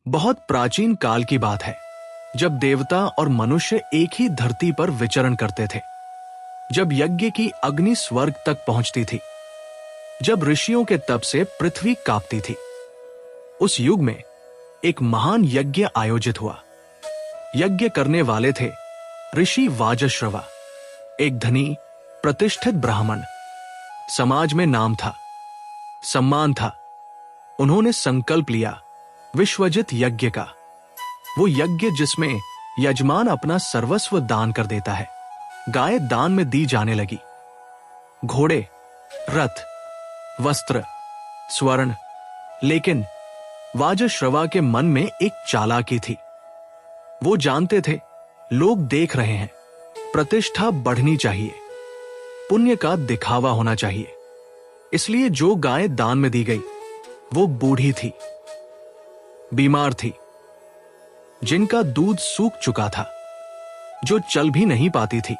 बहुत प्राचीन काल की बात है, जब देवता और मनुष्य एक ही धरती पर विचरण करते थे। जब यज्ञ की अग्नि स्वर्ग तक पहुंचती थी, जब ऋषियों के तप से पृथ्वी कांपती थी, उस युग में एक महान यज्ञ आयोजित हुआ। यज्ञ करने वाले थे ऋषि वाजश्रवा, एक धनी प्रतिष्ठित ब्राह्मण। समाज में नाम था, सम्मान था। उन्होंने संकल्प लिया विश्वजित यज्ञ का, वो यज्ञ जिसमें यजमान अपना सर्वस्व दान कर देता है। गाय दान में दी जाने लगी, घोड़े, रथ, वस्त्र, स्वर्ण। लेकिन वाजश्रवा के मन में एक चालाकी थी। वो जानते थे लोग देख रहे हैं, प्रतिष्ठा बढ़नी चाहिए, पुण्य का दिखावा होना चाहिए। इसलिए जो गाय दान में दी गई वो बूढ़ी थी, बीमार थी, जिनका दूध सूख चुका था, जो चल भी नहीं पाती थी।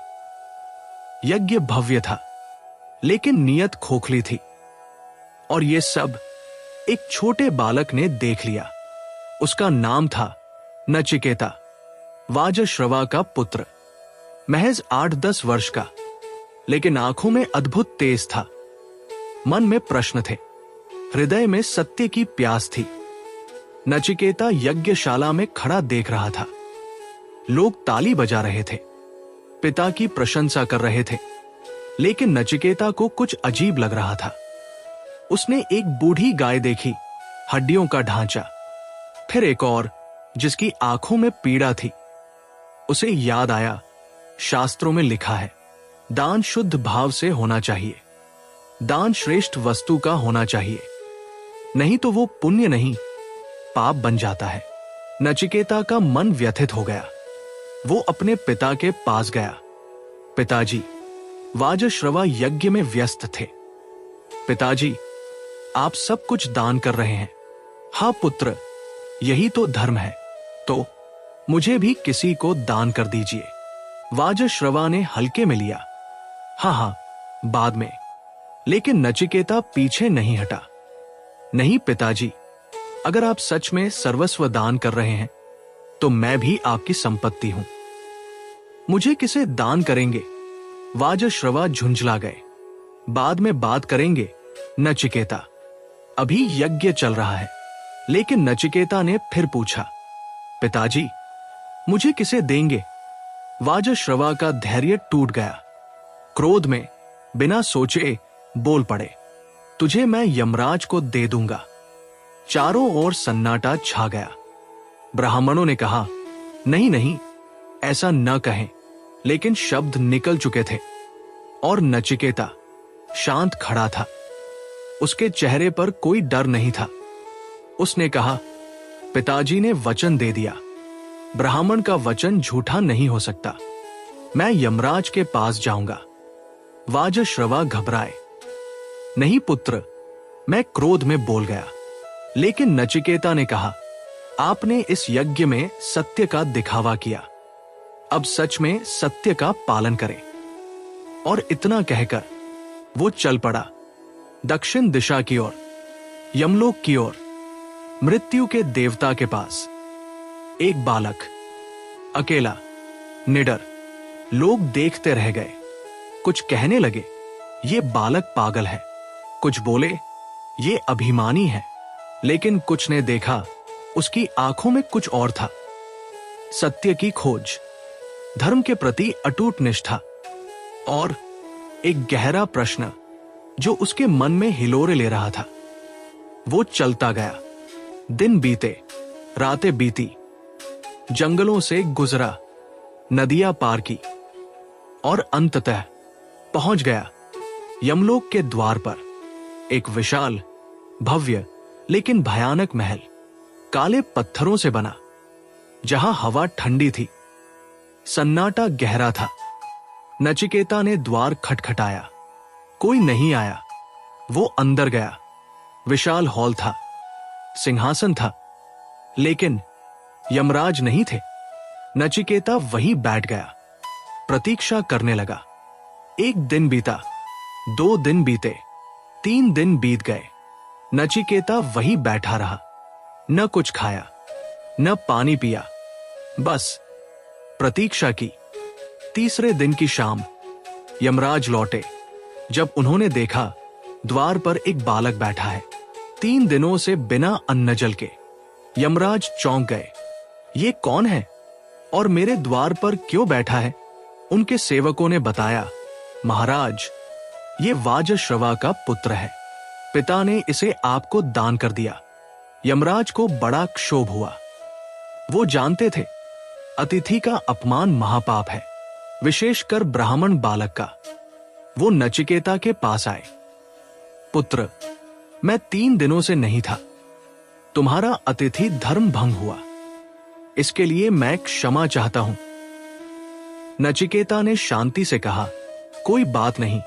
यज्ञ भव्य था, लेकिन नियत खोखली थी। और ये सब एक छोटे बालक ने देख लिया। उसका नाम था नचिकेता, वाजश्रवा का पुत्र। महज 8-10 वर्ष का, लेकिन आंखों में अद्भुत तेज था। मन में प्रश्न थे, हृदय में सत्य की प्यास थी। नचिकेता यज्ञशाला में खड़ा देख रहा था। लोग ताली बजा रहे थे, पिता की प्रशंसा कर रहे थे। लेकिन नचिकेता को कुछ अजीब लग रहा था। उसने एक बूढ़ी गाय देखी, हड्डियों का ढांचा, फिर एक और जिसकी आंखों में पीड़ा थी। उसे याद आया, शास्त्रों में लिखा है, दान शुद्ध भाव से होना चाहिए, दान श्रेष्ठ वस्तु का होना चाहिए, नहीं तो वो पुण्य नहीं पाप बन जाता है। नचिकेता का मन व्यथित हो गया। वो अपने पिता के पास गया। पिताजी, वाजश्रवा यज्ञ में व्यस्त थे। पिताजी, आप सब कुछ दान कर रहे हैं। हाँ पुत्र, यही तो धर्म है, तो मुझे भी किसी को दान कर दीजिए। वाजश्रवा ने हल्के में लिया, हाँ, बाद में। लेकिन नचिकेता पीछे नहीं हटा। नहीं पिताजी, अगर आप सच में सर्वस्व दान कर रहे हैं तो मैं भी आपकी संपत्ति हूं। मुझे किसे दान करेंगे? वाजश्रवा झुंझला गए। बाद में बात करेंगे नचिकेता, अभी यज्ञ चल रहा है। लेकिन नचिकेता ने फिर पूछा, पिताजी, मुझे किसे देंगे? वाजश्रवा का धैर्य टूट गया। क्रोध में बिना सोचे बोल पड़े, तुझे मैं यमराज को दे दूंगा। चारों ओर सन्नाटा छा गया। ब्राह्मणों ने कहा, नहीं नहीं, ऐसा न कहें। लेकिन शब्द निकल चुके थे और नचिकेता शांत खड़ा था। उसके चेहरे पर कोई डर नहीं था। उसने कहा, पिताजी ने वचन दे दिया, ब्राह्मण का वचन झूठा नहीं हो सकता। मैं यमराज के पास जाऊंगा। वाजश्रवा घबराए। नहीं पुत्र, मैं क्रोध में बोल गया। लेकिन नचिकेता ने कहा, आपने इस यज्ञ में सत्य का दिखावा किया, अब सच में सत्य का पालन करें। और इतना कहकर वो चल पड़ा दक्षिण दिशा की ओर, यमलोक की ओर, मृत्यु के देवता के पास। एक बालक, अकेला, निडर। लोग देखते रह गए। कुछ कहने लगे, ये बालक पागल है। कुछ बोले, ये अभिमानी है। लेकिन कुछ ने देखा, उसकी आंखों में कुछ और था। सत्य की खोज, धर्म के प्रति अटूट निष्ठा और एक गहरा प्रश्न जो उसके मन में हिलोरे ले रहा था। वो चलता गया। दिन बीते, रातें बीती, जंगलों से गुजरा, नदियां पार की और अंततः पहुंच गया यमलोक के द्वार पर। एक विशाल, भव्य लेकिन भयानक महल, काले पत्थरों से बना, जहां हवा ठंडी थी, सन्नाटा गहरा था। नचिकेता ने द्वार खटखटाया, कोई नहीं आया। वो अंदर गया। विशाल हॉल था, सिंहासन था, लेकिन यमराज नहीं थे। नचिकेता वहीं बैठ गया, प्रतीक्षा करने लगा। एक दिन बीता, 2 दिन बीते, 3 दिन बीत गए। नचिकेता वहीं बैठा रहा, न कुछ खाया, न पानी पिया, बस प्रतीक्षा की। तीसरे दिन की शाम यमराज लौटे। जब उन्होंने देखा द्वार पर एक बालक बैठा है, 3 दिनों से बिना अन्न जल के, यमराज चौंक गए। ये कौन है और मेरे द्वार पर क्यों बैठा है? उनके सेवकों ने बताया, महाराज, ये वाजश्रवा का पुत्र है। पिता ने इसे आपको दान कर दिया। यमराज को बड़ा क्षोभ हुआ। वो जानते थे अतिथि का अपमान महापाप है, विशेषकर ब्राह्मण बालक का। वो नचिकेता के पास आए। पुत्र, मैं 3 दिनों से नहीं था। तुम्हारा अतिथि धर्म भंग हुआ, इसके लिए मैं क्षमा चाहता हूं। नचिकेता ने शांति से कहा, कोई बात नहीं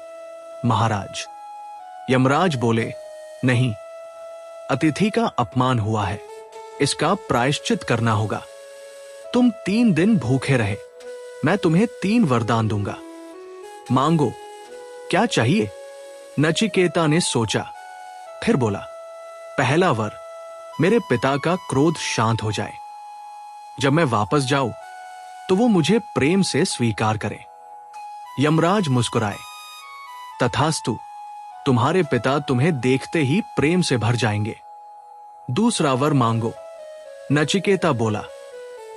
महाराज। यमराज बोले, नहीं, अतिथि का अपमान हुआ है, इसका प्रायश्चित करना होगा। तुम 3 दिन भूखे रहे, मैं तुम्हें 3 वरदान दूंगा। मांगो, क्या चाहिए? नचिकेता ने सोचा, फिर बोला, पहला वर, मेरे पिता का क्रोध शांत हो जाए। जब मैं वापस जाऊं तो वो मुझे प्रेम से स्वीकार करे। यमराज मुस्कुराए, तथास्तु, तुम्हारे पिता तुम्हें देखते ही प्रेम से भर जाएंगे। दूसरा वर मांगो। नचिकेता बोला,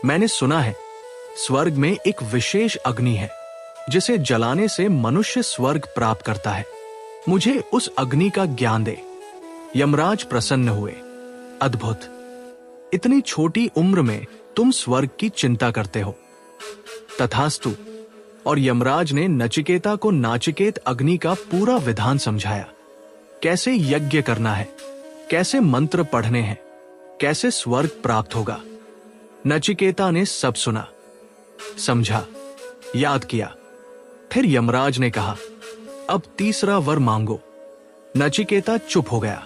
मैंने सुना है स्वर्ग में एक विशेष अग्नि है जिसे जलाने से मनुष्य स्वर्ग प्राप्त करता है। मुझे उस अग्नि का ज्ञान दे। यमराज प्रसन्न हुए। अद्भुत, इतनी छोटी उम्र में तुम स्वर्ग की चिंता करते हो। तथास्तु। और यमराज ने नचिकेता को नाचिकेत अग्नि का पूरा विधान समझाया। कैसे यज्ञ करना है, कैसे मंत्र पढ़ने हैं, कैसे स्वर्ग प्राप्त होगा। नचिकेता ने सब सुना, समझा, याद किया। फिर यमराज ने कहा, अब तीसरा वर मांगो। नचिकेता चुप हो गया।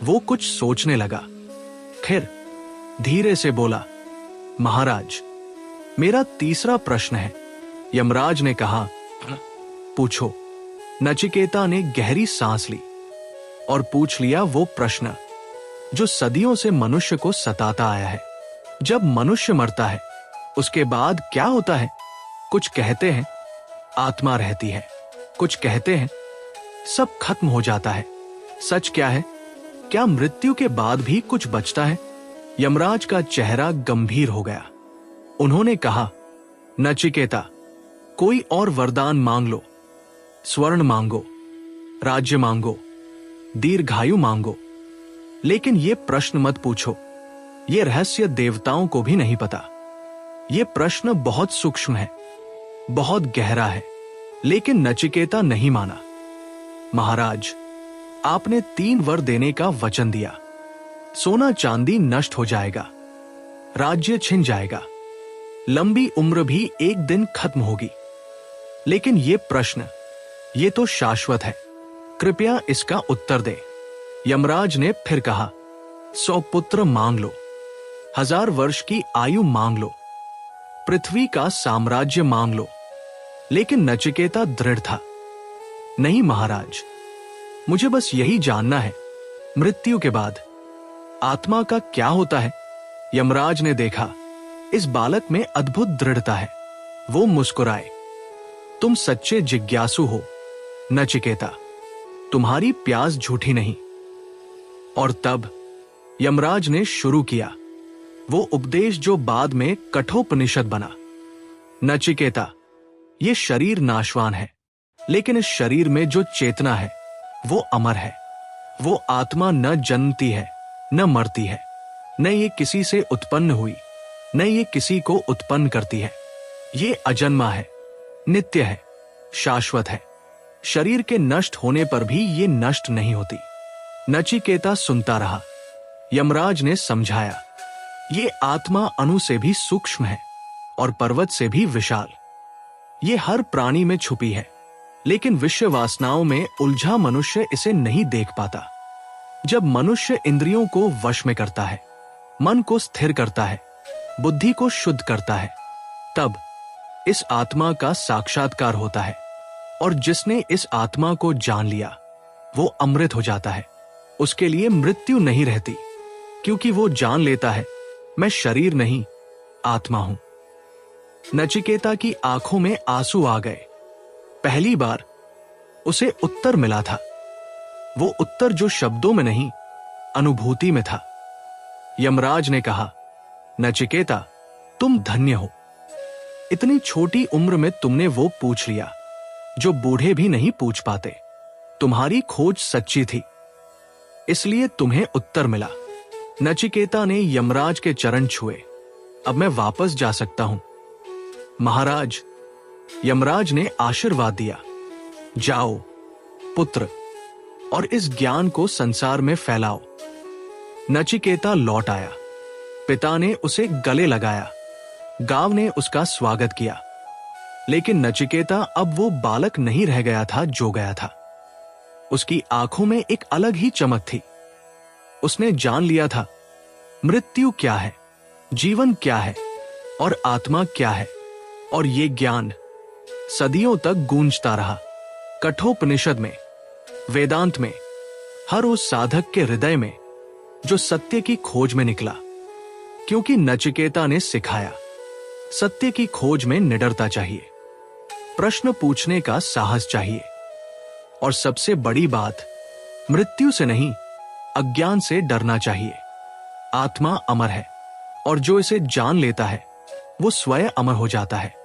वो कुछ सोचने लगा। फिर धीरे से बोला, महाराज, मेरा तीसरा प्रश्न है। यमराज ने कहा, पूछो। नचिकेता ने गहरी सांस ली और पूछ लिया वो प्रश्न जो सदियों से मनुष्य को सताता आया है। जब मनुष्य मरता है उसके बाद क्या होता है? कुछ कहते हैं आत्मा रहती है, कुछ कहते हैं सब खत्म हो जाता है। सच क्या है? क्या मृत्यु के बाद भी कुछ बचता है? यमराज का चेहरा गंभीर हो गया। उन्होंने कहा, नचिकेता, कोई और वरदान मांग लो। स्वर्ण मांगो, राज्य मांगो, दीर्घायु मांगो, लेकिन ये प्रश्न मत पूछो। ये रहस्य देवताओं को भी नहीं पता। ये प्रश्न बहुत सूक्ष्म है, बहुत गहरा है। लेकिन नचिकेता नहीं माना। महाराज, आपने 3 वर देने का वचन दिया। सोना चांदी नष्ट हो जाएगा, राज्य छिन जाएगा, लंबी उम्र भी एक दिन खत्म होगी, लेकिन ये प्रश्न, ये तो शाश्वत है। कृपया इसका उत्तर दे। यमराज ने फिर कहा, 100 पुत्र मांग लो, 1000 वर्ष की आयु मांग लो, पृथ्वी का साम्राज्य मांग लो। लेकिन नचिकेता दृढ़ था। नहीं महाराज, मुझे बस यही जानना है, मृत्यु के बाद आत्मा का क्या होता है। यमराज ने देखा इस बालक में अद्भुत दृढ़ता है। वो मुस्कुराए। तुम सच्चे जिज्ञासु हो नचिकेता, तुम्हारी प्यास झूठी नहीं। और तब यमराज ने शुरू किया वो उपदेश जो बाद में कठोपनिषद बना। नचिकेता, ये शरीर नाशवान है, लेकिन इस शरीर में जो चेतना है वो अमर है। वो आत्मा न जन्मती है न मरती है, न ये किसी से उत्पन्न हुई, न ये किसी को उत्पन्न करती है। ये अजन्मा है, नित्य है, शाश्वत है। शरीर के नष्ट होने पर भी ये नष्ट नहीं होती। नचिकेता सुनता रहा। यमराज ने समझाया, ये आत्मा अणु से भी सूक्ष्म है और पर्वत से भी विशाल। ये हर प्राणी में छुपी है, लेकिन विषय वासनाओं में उलझा मनुष्य इसे नहीं देख पाता। जब मनुष्य इंद्रियों को वश में करता है, मन को स्थिर करता है, बुद्धि को शुद्ध करता है, तब इस आत्मा का साक्षात्कार होता है। और जिसने इस आत्मा को जान लिया वो अमृत हो जाता है। उसके लिए मृत्यु नहीं रहती, क्योंकि वो जान लेता है मैं शरीर नहीं, आत्मा हूं। नचिकेता की आंखों में आंसू आ गए। पहली बार उसे उत्तर मिला था, वो उत्तर जो शब्दों में नहीं, अनुभूति में था। यमराज ने कहा, नचिकेता, तुम धन्य हो। इतनी छोटी उम्र में तुमने वो पूछ लिया जो बूढ़े भी नहीं पूछ पाते। तुम्हारी खोज सच्ची थी, इसलिए तुम्हें उत्तर मिला। नचिकेता ने यमराज के चरण छुए। अब मैं वापस जा सकता हूं। महाराज, यमराज ने आशीर्वाद दिया। जाओ पुत्र, और इस ज्ञान को संसार में फैलाओ। नचिकेता लौट आया। पिता ने उसे गले लगाया। गांव ने उसका स्वागत किया। लेकिन नचिकेता अब वो बालक नहीं रह गया था जो गया था। उसकी आंखों में एक अलग ही चमक थी। उसने जान लिया था मृत्यु क्या है, जीवन क्या है और आत्मा क्या है। और ये ज्ञान सदियों तक गूंजता रहा। कठोपनिषद में, वेदांत में, हर उस साधक के हृदय में जो सत्य की खोज में निकला। क्योंकि नचिकेता ने सिखाया, सत्य की खोज में निडरता चाहिए, प्रश्न पूछने का साहस चाहिए, और सबसे बड़ी बात, मृत्यु से नहीं, अज्ञान से डरना चाहिए। आत्मा अमर है, और जो इसे जान लेता है वो स्वयं अमर हो जाता है।